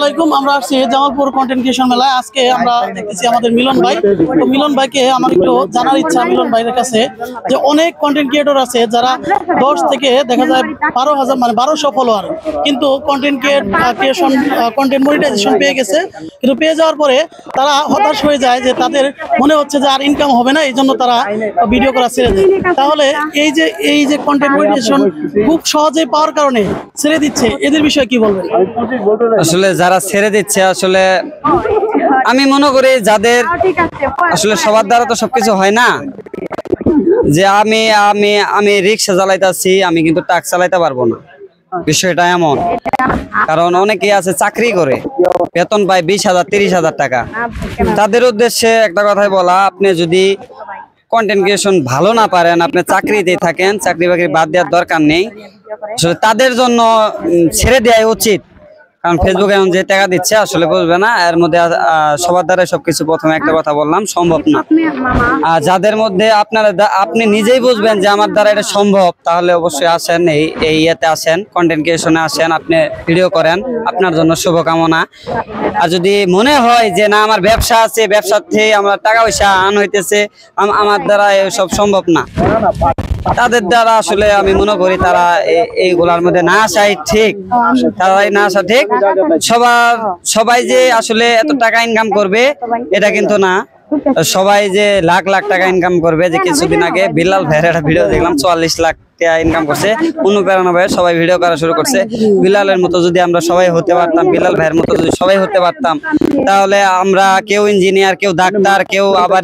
আলাইকুম। আমরা আসছি জামালপুর কন্টেন্ট ক্রিয়েশন মেলায়। আজকে আমরা দেখতেছি আমাদের মিলন ভাই। তো মিলন ভাইকে আমার একটু জানার ইচ্ছা মিলন ভাইয়ের কাছে যে অনেক কন্টেন্ট ক্রিয়েটর আছে যারা 10 থেকে দেখা যায় 12,000 মানে 1200 ফলোয়ার, কিন্তু কন্টেন্ট ক্রিয়েশন কন্টেন্ট মনিটাইজেশন পেয়ে গেছে, কিন্তু পেয়ে যাওয়ার পরে তারা হতাশ হয়ে যায় যে তাদের মনে হচ্ছে যে আর ইনকাম হবে না, এই জন্য তারা ভিডিও করা ছেড়ে দেয়। তাহলে এই যে কন্টেন্ট মনিটাইজেশন খুব সহজেই পাওয়ার কারণে ছেড়ে দিচ্ছে, এদের বিষয়ে কি বলবেন? আসলে যারা ছেড়ে দিচ্ছে, আসলে আমি মনে করি যাদের আসলে সবার দ্বারা তো সবকিছু হয় না, যে আমি আমি আমি রিক্সা চালাইতেছি, আমি কিন্তু ট্রাক চালাইতে পারবো না, বিষয়টা এমন। কারণ অনেকেই আছে চাকরি করে বেতন পায় 20,000 30,000 টাকা। তাদের উদ্দেশ্যে একটা কথাই বলা, আপনি যদি কন্টেন্ট ক্রিয়েশন ভালো না পারেন, আপনি চাকরিতেই থাকেন, চাকরি বাকরি বাদ দেওয়ার দরকার নেই। আসলে তাদের জন্য ছেড়ে দেওয়াই উচিত। কারণ ফেসবুকে এখন যে টাকা দিচ্ছে আসলে বুঝবে না, এর মধ্যে সবার দ্বারা সবকিছু, প্রথমে একটা কথা বললাম, সম্ভব না। আর যাদের মধ্যে আপনি নিজেই বুঝবেন যে আমার দ্বারা এটা সম্ভব, তাহলে অবশ্যই আসেন, এই ইয়েতে আসেন, কন্টেন্ট ক্রিয়েশনে আসেন, আপনি ভিডিও করেন, আপনার জন্য শুভকামনা। আর যদি মনে হয় যে না আমার ব্যবসা আছে, ব্যবসার থেকে আমার টাকা পয়সা আন হইতেছে, আমার দ্বারা এসব সম্ভব না, তাদের দ্বারা আসলে আমি মনে করি তারা এইগুলার মধ্যে না আসাই ঠিক, তারাই না আসা ঠিক। সবাই যে আসলে এত টাকা ইনকাম করবে এটা কিন্তু না। সবাই যে লাখ লাখ টাকা ইনকাম করবে, যে কিছুদিন আগে বিলাল ভাইয়ের একটা ভিডিও দেখলাম 44 লাখ টাকা ইনকাম করছে, অনুপ্রেরণা ভাই সবাই ভিডিও করা শুরু করছে। বিলালের মতো যদি আমরা সবাই হতে পারতাম, বিলাল ভাইয়ের মতো যদি সবাই হতে পারতাম, তাহলে আমরা কেউ ইঞ্জিনিয়ার, কেউ ডাক্তার, কেউ আবার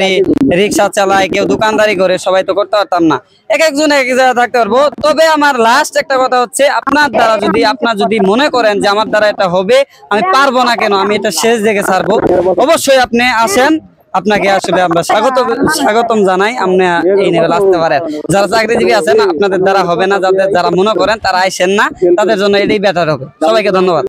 রিক্সা চালায়, কেউ দোকানদারি করে, সবাই তো করতে পারতাম না। এক একজন এক এক জায়গায় থাকতে পারবো। তবে আমার লাস্ট একটা কথা হচ্ছে, আপনার যদি মনে করেন যে আমার দ্বারা এটা হবে, আমি পারবো না কেন, আমি এটা শেষ দেখে ছাড়বো, অবশ্যই আপনি আসেন, আপনাকে আসলে আমরা স্বাগতম জানাই। আপনি এই লেভেল আসতে পারেন। যারা চাকরিজীবী আছেন, আপনাদের দ্বারা হবে না, যারা মনে করেন তারা আইসেন না, তাদের জন্য এটাই বেটার হবে। সবাইকে ধন্যবাদ।